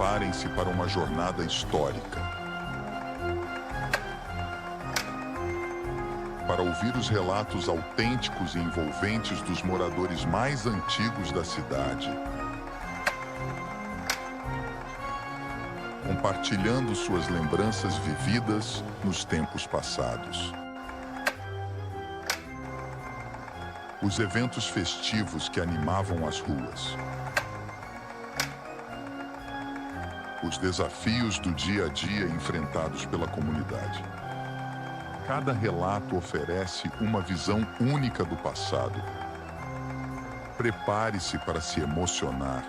Preparem-se para uma jornada histórica. Para ouvir os relatos autênticos e envolventes dos moradores mais antigos da cidade, compartilhando suas lembranças vividas nos tempos passados. Os eventos festivos que animavam as ruas. Os desafios do dia a dia enfrentados pela comunidade. Cada relato oferece uma visão única do passado. Prepare-se para se emocionar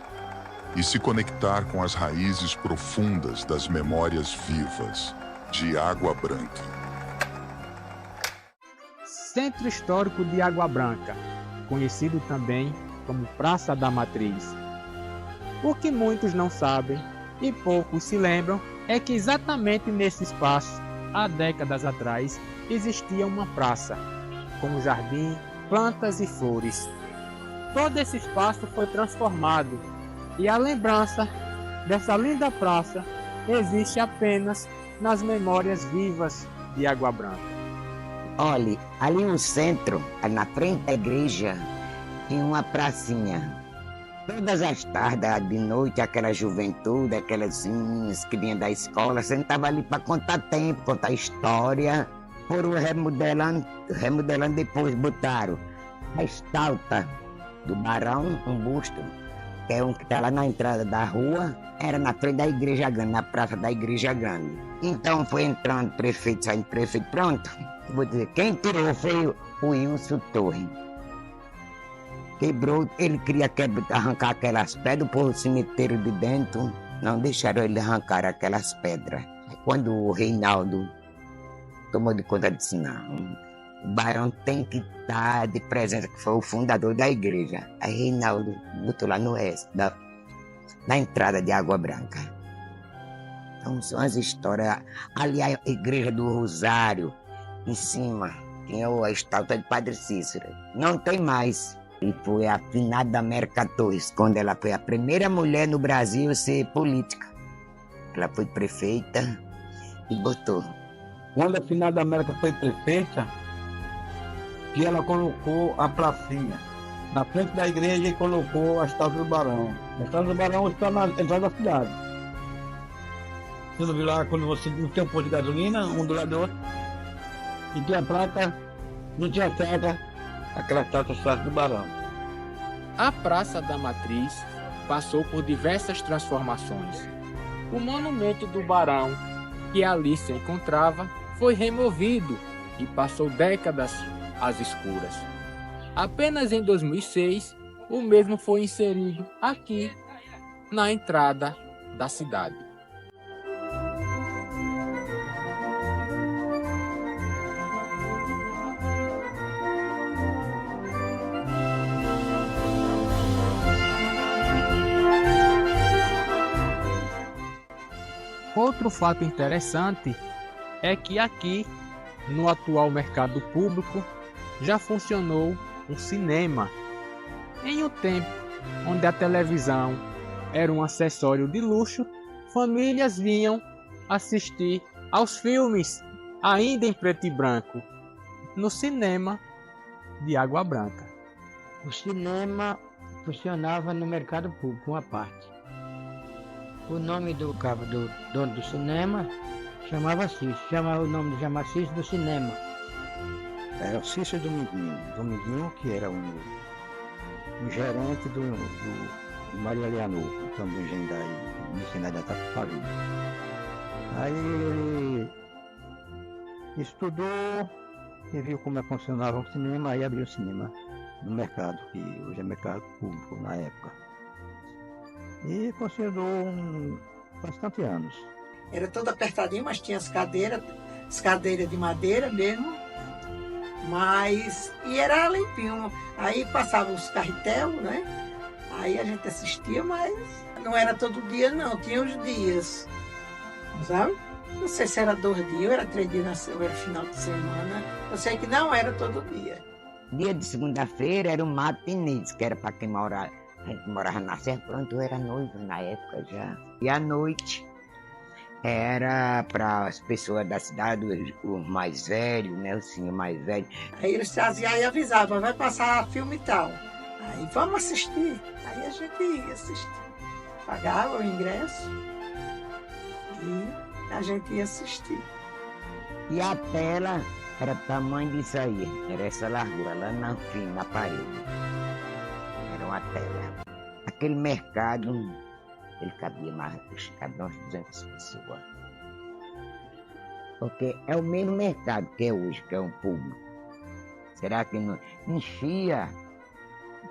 e se conectar com as raízes profundas das memórias vivas de Água Branca. Centro Histórico de Água Branca, conhecido também como Praça da Matriz. O que muitos não sabem e poucos se lembram é que exatamente nesse espaço, há décadas atrás, existia uma praça, com jardim, plantas e flores. Todo esse espaço foi transformado e a lembrança dessa linda praça existe apenas nas memórias vivas de Água Branca. Olhe, ali no centro, na frente da igreja, tinha uma pracinha. Todas as tardes, de noite, aquela juventude, aquelas meninas que vinham da escola, sentava ali para contar tempo, contar história. Foram remodelando, depois botaram a estátua do Barão, um busto, que é um que está lá na entrada da rua, era na frente da Igreja Grande, na Praça da Igreja Grande. Então foi entrando prefeito, saindo prefeito, pronto. Vou dizer, quem tirou foi o Wilson Torre. Quebrou, ele queria arrancar aquelas pedras, pôr o cemitério de dentro, não deixaram ele arrancar aquelas pedras. Quando o Reinaldo tomou de conta, disse, não, o Barão tem que estar de presença, que foi o fundador da igreja. Aí Reinaldo botou lá no oeste, na entrada de Água Branca. Então são as histórias. Ali a igreja do Rosário, em cima, tinha a estátua de Padre Cícero. Não tem mais. E foi a finada América Torres, quando ela foi a primeira mulher no Brasil a ser política. Ela foi prefeita e botou. Quando a finada América foi prefeita, que ela colocou a pracinha na frente da igreja e colocou a estátua do Barão. A estátua do Barão está na entrada da cidade. Você não viu lá quando você não tem um posto de gasolina, um do lado do outro? E tinha placa, não tinha seta, aquela estátua do Barão. A Praça da Matriz passou por diversas transformações. O monumento do Barão, que ali se encontrava, foi removido e passou décadas às escuras. Apenas em 2006, o mesmo foi inserido aqui, na entrada da cidade. Outro fato interessante é que aqui, no atual mercado público, já funcionou um cinema. Em um tempo onde a televisão era um acessório de luxo, famílias vinham assistir aos filmes, ainda em preto e branco, no cinema de Água Branca. O cinema funcionava no mercado público, uma parte. O nome do dono do cinema chamava Cícero, chamava o nome de Cícero do cinema. Era o Cícero Dominguinho, que era um gerente do Maria Leonor, também engenho da Missionária da Taparim. Aí ele estudou e viu como funcionava o cinema, aí abriu o cinema no mercado, que hoje é mercado público na época. E funcionou bastante anos. Era todo apertadinho, mas tinha as cadeiras de madeira mesmo, e era limpinho. Aí passavam os carretel, né? Aí a gente assistia, mas não era todo dia não, tinha os dias, sabe? Não sei se era 2 dias, ou era 3 dias, ou era final de semana, eu sei que não era todo dia. Dia de segunda-feira era o matinês, que era para quem morava. A gente morava na Serra, pronto, eu era noiva na época já. E à noite era para as pessoas da cidade, os mais velhos, né? O senhor mais velho. Aí eles traziam e avisavam, vai passar filme e tal. Aí vamos assistir. Aí a gente ia assistir. Pagava o ingresso e a gente ia assistir. E a tela era tamanho disso aí. Era essa largura lá na fim, na parede. Era uma tela. Aquele mercado, ele cabia mais, cabia umas 200 pessoas. Porque é o mesmo mercado que é hoje, que é um público. Será que não enchia?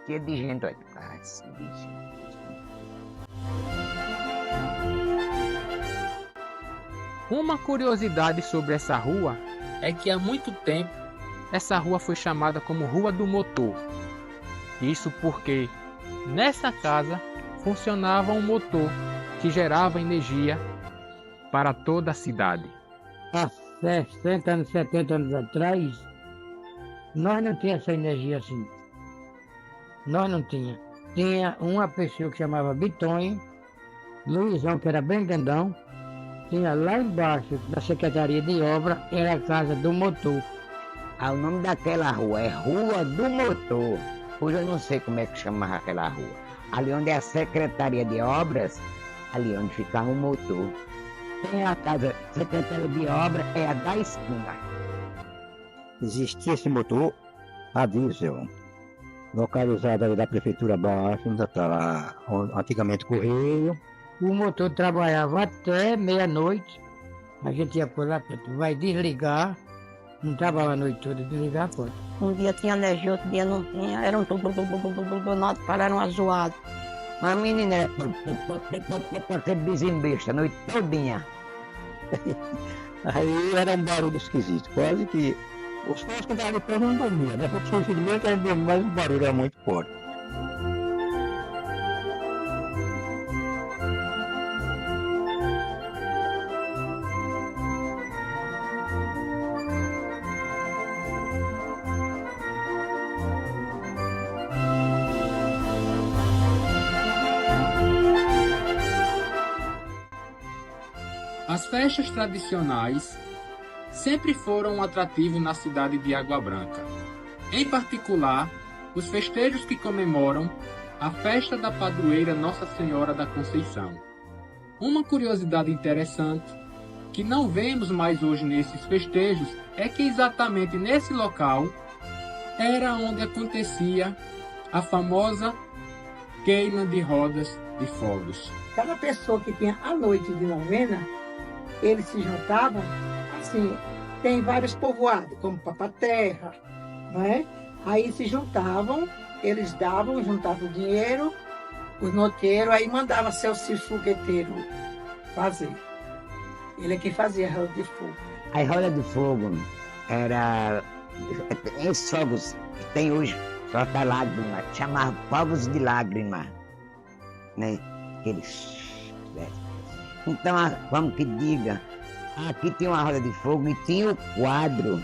Tinha de gente, olha, assim, de gente. Uma curiosidade sobre essa rua é que há muito tempo essa rua foi chamada como Rua do Motor. Isso porque nessa casa funcionava um motor que gerava energia para toda a cidade. Há 60 anos, 70 anos atrás, nós não tínhamos essa energia assim. Nós não tínhamos. Tinha uma pessoa que chamava Bitonho, Luizão, que era bem grandão. Tinha lá embaixo da Secretaria de Obra, era a casa do motor. Ah, o nome daquela rua é Rua do Motor. Hoje eu não sei como é que chamava aquela rua. Ali onde é a Secretaria de Obras, ali onde ficava o motor. Tem a casa Secretaria de Obras, é a da esquina. Existia esse motor a diesel, localizado ali da Prefeitura Baixa, ainda está lá antigamente Correio. O motor trabalhava até meia-noite. A gente ia por lá, vai desligar. Não trabalhava a noite toda, desligar pode. Um dia tinha energia, outro dia não tinha. Era um tudo, pararam azoado. Uma menina era aquele desembesta a noite todinha. Aí era um barulho esquisito, quase que os pais que estavam ali perto não dormiam, né? Porque o sentimento era dormir, mas o barulho era muito forte. As festas tradicionais sempre foram um atrativo na cidade de Água Branca. Em particular, os festejos que comemoram a festa da padroeira Nossa Senhora da Conceição. Uma curiosidade interessante, que não vemos mais hoje nesses festejos, é que exatamente nesse local era onde acontecia a famosa queima de rodas de fogos. Cada pessoa que tinha a noite de novena, eles se juntavam, assim, tem vários povoados, como Papaterra, não é? Aí se juntavam, eles juntavam o dinheiro, os noteiros, aí mandava seu fogueteiro fazer. Ele é que fazia a roda de fogo. A roda de fogo era esses fogos que tem hoje, só da lágrima, chamava fogos de lágrima, né? Aqueles. Então, vamos que diga, aqui tinha uma roda de fogo e tinha o quadro,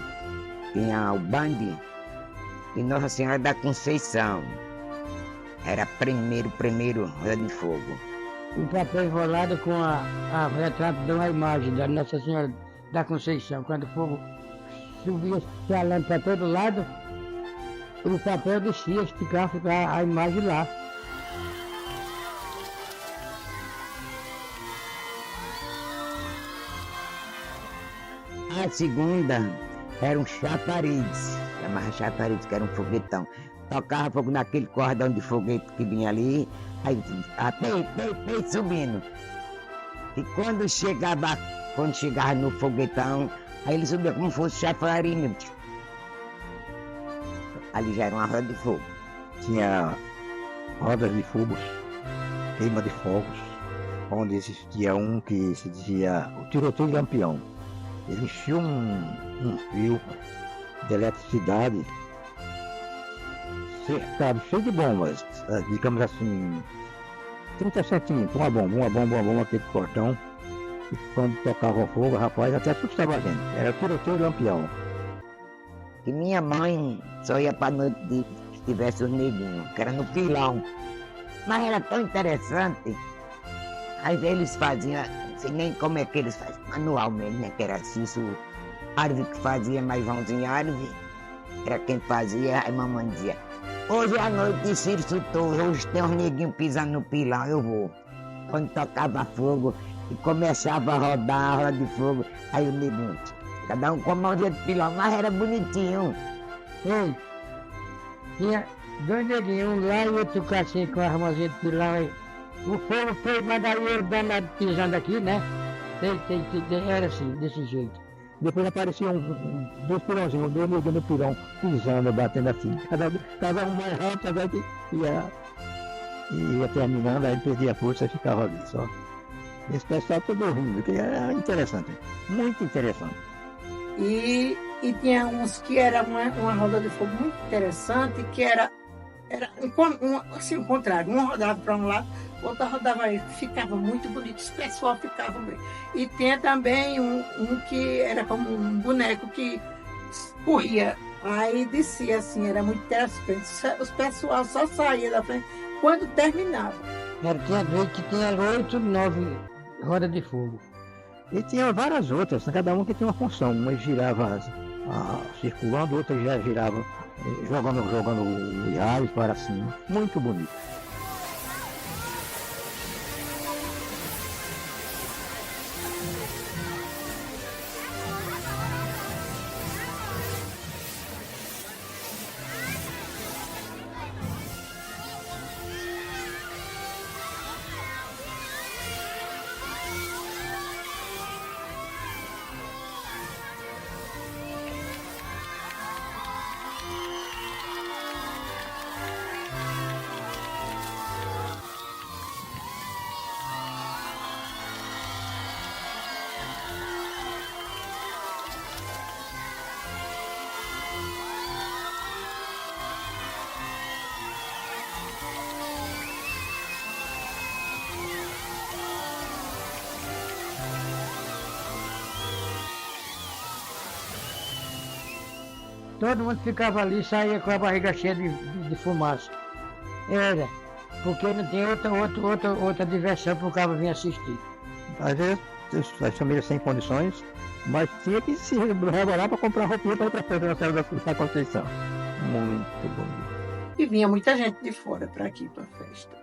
tinha o bande de Nossa Senhora da Conceição. Era primeiro roda de fogo. Um papel enrolado com a retrato de uma imagem da Nossa Senhora da Conceição. Quando o fogo subia, se alando para todo lado, o papel descia, esticava, ficava a imagem lá. A segunda era um chafariz, chamava chafariz, que era um foguetão. Tocava fogo naquele cordão de foguete que vinha ali, aí até subindo. E quando chegava no foguetão, aí ele subia como se fosse chafariz mesmo. Ali já era uma roda de fogo. Tinha rodas de fogos, queima de fogos, onde existia um que se dizia o tiroteio de Lampião. Ele enchia um fio de eletricidade cercado, cheio de bombas, digamos assim, 30 centímetros, uma bomba, aquele cordão. E quando tocava o fogo, rapaz, até assustava a gente. Era tiroteio de Lampião. E minha mãe só ia para noite que tivesse os neguinhos, que era no pilão. Mas era tão interessante. Aí eles faziam, não sei nem como é que eles faziam, manual mesmo, né? Que era assim, árvore que fazia, mais vãozinho árvore, era quem fazia, aí mamãe dizia, hoje à noite Ciro soltou, hoje tem uns neguinhos pisando no pilão, eu vou. Quando tocava fogo e começava a rodar a roda de fogo, aí o neguinho, cada um com a mãozinha de pilão, mas era bonitinho. Ei, tinha dois neguinhos, um lá e outro cá assim com a mãozinha de pilão aí. O fogo foi, mas daí ele danado pisando aqui, né? Era assim, desse jeito. Depois apareciam dois pilãozinhos, dois neguinhos no pilão, pisando, batendo assim. Cada um mais rápido, cada que ia terminando, aí perdia a força e ficava ali só. Esse pessoal todo rindo, que era interessante, muito interessante. E tinha uns que era uma roda de fogo muito interessante, que era assim, o contrário, um rodava para um lado, o outro rodava aí, ficava muito bonito, os pessoal ficavam bem. E tinha também um que era como um boneco que corria, aí descia assim, era muito interessante. Os pessoal só saía da frente quando terminava. Tinha vez que tinha 8, 9 rodas de fogo. E tinha várias outras, cada um que tinha uma função. Uma girava circulando, outra já girava jogando reais para cima. Muito bonito. Todo mundo ficava ali e saía com a barriga cheia de fumaça. Era, porque não tinha outra diversão para o cabo vir assistir. Às vezes as famílias sem condições, mas tinha que se rebolar para comprar roupinha para outra festa na Serra da Conceição. Muito bonito. E vinha muita gente de fora para aqui, para a festa.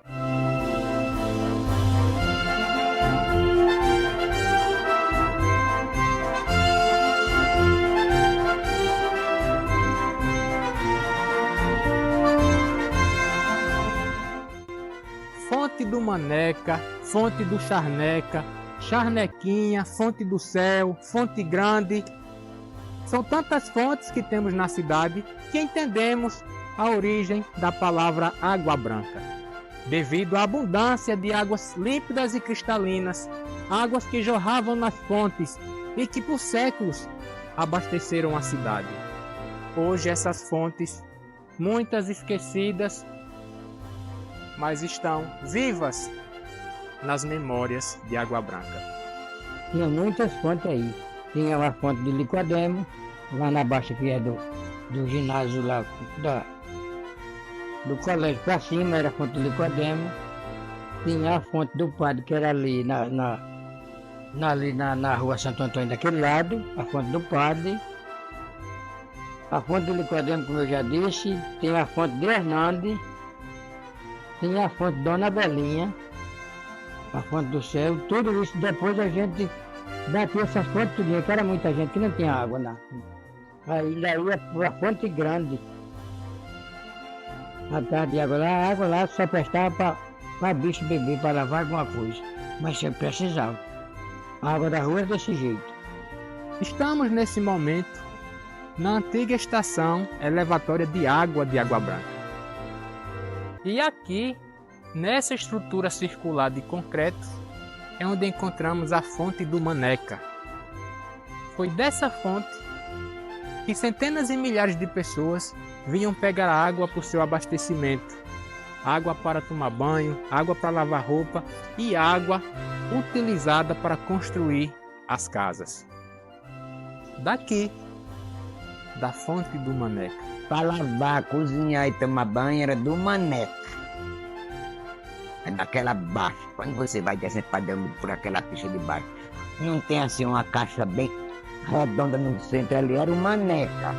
Fonte do Maneca, Fonte do Charneca, Charnequinha, Fonte do Céu, Fonte Grande. São tantas fontes que temos na cidade que entendemos a origem da palavra Água Branca. Devido à abundância de águas límpidas e cristalinas, águas que jorravam nas fontes e que por séculos abasteceram a cidade. Hoje essas fontes, muitas esquecidas, mas estão vivas nas memórias de Água Branca. Tinha muitas fontes aí. Tinha uma fonte de Liquademo, lá na baixa que é do ginásio lá, do colégio para cima era a fonte de Liquademo. Tinha a fonte do padre, que era ali na rua Santo Antônio daquele lado, a fonte do padre. A fonte do Liquademo, como eu já disse, tem a fonte de Hernandes. Tinha a fonte de Dona Belinha, a fonte do céu, tudo isso depois a gente batia essas fontes tudinho, que era muita gente que não tinha água lá. Aí daí a fonte grande. A tarde de a água lá só prestava para bicho beber, para lavar alguma coisa. Mas sempre precisava. A água da rua é desse jeito. Estamos nesse momento na antiga estação elevatória de água de Água Branca. E aqui, nessa estrutura circular de concreto, é onde encontramos a fonte do Maneca. Foi dessa fonte que centenas e milhares de pessoas vinham pegar água para o seu abastecimento. Água para tomar banho, água para lavar roupa e água utilizada para construir as casas. Daqui, da fonte do Maneca. Para lavar, cozinhar e tomar banho era do Maneca. É daquela baixa. Quando você vai descendo por aquela pista de baixo, não tem assim uma caixa bem redonda no centro, ali era uma neca.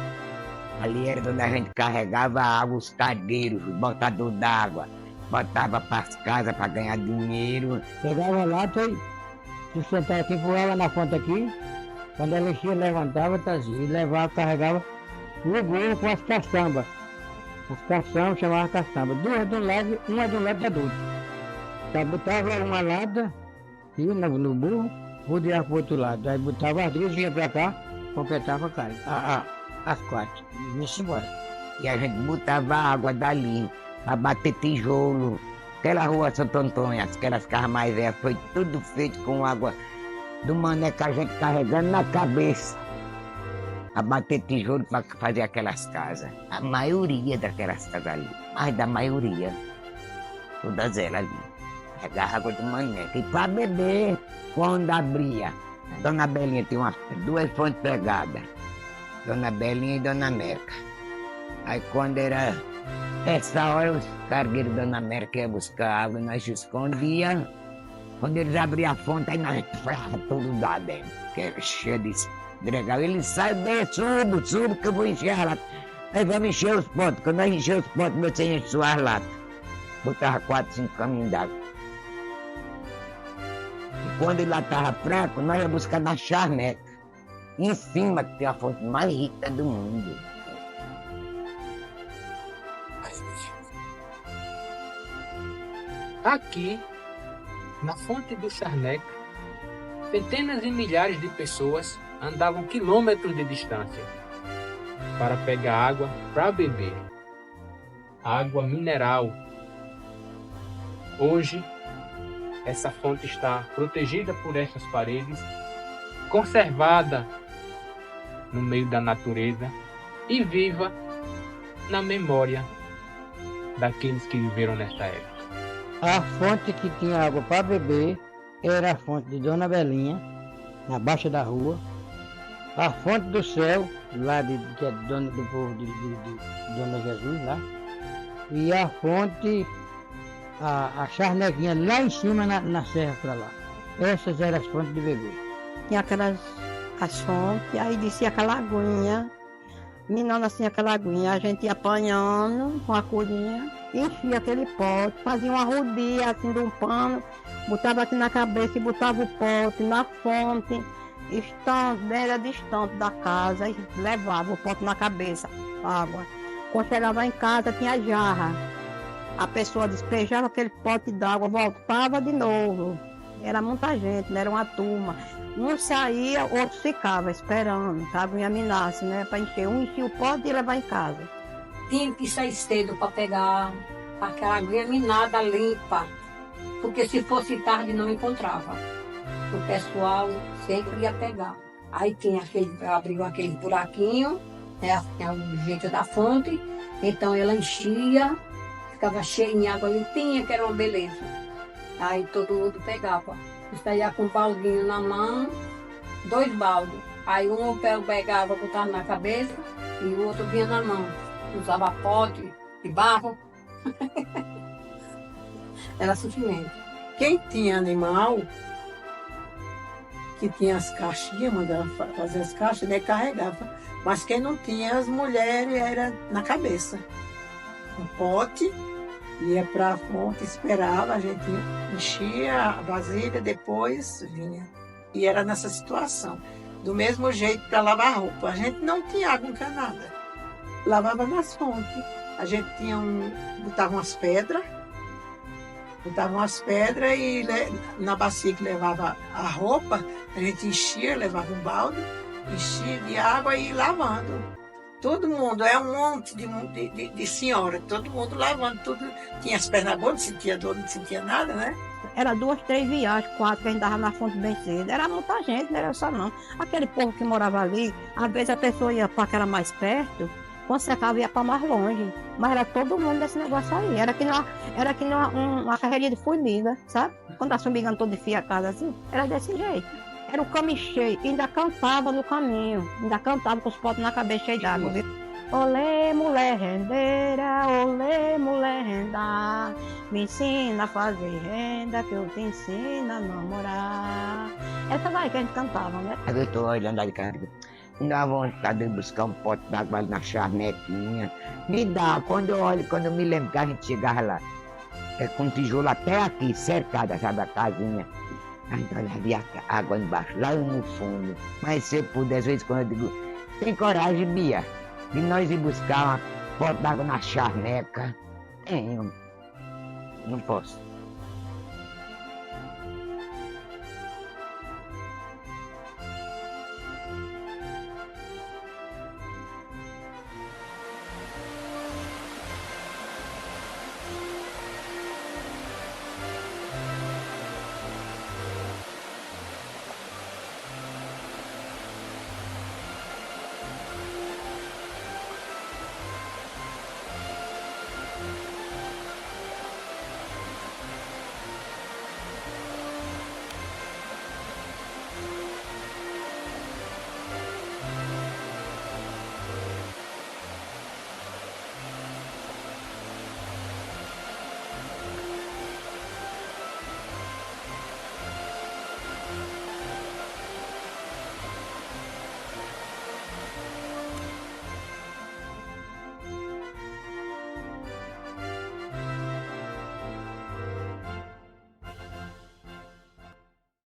Ali era onde a gente carregava água, os cadeiros, os botadores d'água. Botava para as casas para ganhar dinheiro. Pegava lá, sustentava aqui, voava na fonte aqui. Quando ela enchia, levantava, trazia, e levava, carregava no burro com as caçambas. As caçambas, chamava caçamba. Duas de um lado, uma de um lado da outra. Então, botava uma lada e no burro, rodeava para o outro lado. Aí botava as duas, vinha para cá, completava a carga. As quatro. E ia-se embora. E a gente botava água dali para bater tijolo. Aquela rua Santo Antônio, aquelas casas mais velhas, foi tudo feito com água do mané que a gente carregando na cabeça. A bater tijolo para fazer aquelas casas. A maioria daquelas casas ali, mais da maioria, todas elas ali. Pegava água do mané. E para beber, quando abria, Dona Belinha tinha duas fontes pegadas. Dona Belinha e Dona Merca. Aí quando era essa hora, os cargueiros da Dona Merca iam buscar água e nós escondia. Quando eles abriam a fonte, aí nós tudo lá dentro, que era cheio de gregal. Ele saiu bem, subo, que eu vou encher a lata. Aí vamos encher os potes. Quando nós encher os potes, você enche suas latas. Botava 4, 5 caminhos d'água. E quando ele lá estava fraco, nós íamos buscar na charneca. Em cima, que tem a fonte mais rica do mundo. Aqui, na fonte do Charneca, centenas e milhares de pessoas andavam quilômetros de distância para pegar água para beber. Água mineral. Hoje, essa fonte está protegida por essas paredes, conservada no meio da natureza e viva na memória daqueles que viveram nesta época. A fonte que tinha água para beber era a fonte de Dona Belinha, na baixa da rua. A fonte do céu, lá que é dona do povo de Dona Jesus, lá. E a fonte, a charnequinha lá em cima na serra para lá. Essas eram as fontes de beber. Tinha as fontes, aí descia aquela aguinha. Minando assim aquela aguinha, a gente ia apanhando com a colhinha, enchia aquele pote, fazia uma rodia assim de um pano, botava aqui na cabeça e botava o pote na fonte, era distante da casa, e levava o pote na cabeça, água. Quando chegava em casa tinha jarra, a pessoa despejava aquele pote d'água, voltava de novo. Era muita gente, né? Era uma turma. Um saía, outro ficava esperando, que a aguinha minasse, né? Para encher. Um enchia o pote e levar em casa. Tinha que sair cedo para pegar aquela aguinha minada limpa, porque se fosse tarde não encontrava. O pessoal sempre ia pegar. Aí abriu aquele buraquinho, né? O jeito da fonte, então ela enchia, ficava cheia de água limpinha, que era uma beleza. Aí todo mundo pegava. Eu saía com um baldinho na mão, 2 baldes. Aí um pegava, botava na cabeça e o outro vinha na mão. Usava pote de barro. Era sofrimento. Quem tinha animal, que tinha as caixinhas, mandava fazer as caixas, né, carregava. Mas quem não tinha, as mulheres, era na cabeça. Um pote, ia para a fonte, esperava, a gente enchia a vasilha, depois vinha. E era nessa situação. Do mesmo jeito para lavar roupa. A gente não tinha água encanada. Lavava nas fontes. A gente botava umas pedras e na bacia que levava a roupa, a gente enchia, levava um balde, enchia de água e ia lavando. Todo mundo, é um monte de senhora, todo mundo lavando, tudo. Tinha as pernas boas, não sentia dor, não sentia nada, né? Era 2, 3 viagens, 4, que a gente dava na fonte bem cedo. Era muita gente, não era só não. Aquele povo que morava ali, às vezes a pessoa ia para aquela mais perto, quando secava ia para mais longe. Mas era todo mundo desse negócio aí. Era que uma carreirinha de formiga, sabe? Quando a formigando todo enfia a casa assim, era desse jeito. Era o caminho cheio, ainda cantava no caminho, ainda cantava com os potes na cabeça cheio d'água, viu? Olê, mulher rendeira, olê, mulher renda, Me ensina a fazer renda, que eu te ensino a namorar. Essa daí que a gente cantava, né? Aí eu estou olhando ali, cara, me dá vontade de buscar um pote d'água ali na charnequinha. Me dá, quando eu me lembro que a gente chegava lá, com tijolo até aqui, cercada, sabe, a casinha. A gente olhava a água embaixo, lá no fundo. Mas se eu puder, às vezes quando eu digo, tem coragem, Bia, de nós ir buscar uma pote d'água na charneca? Tenho. Não posso.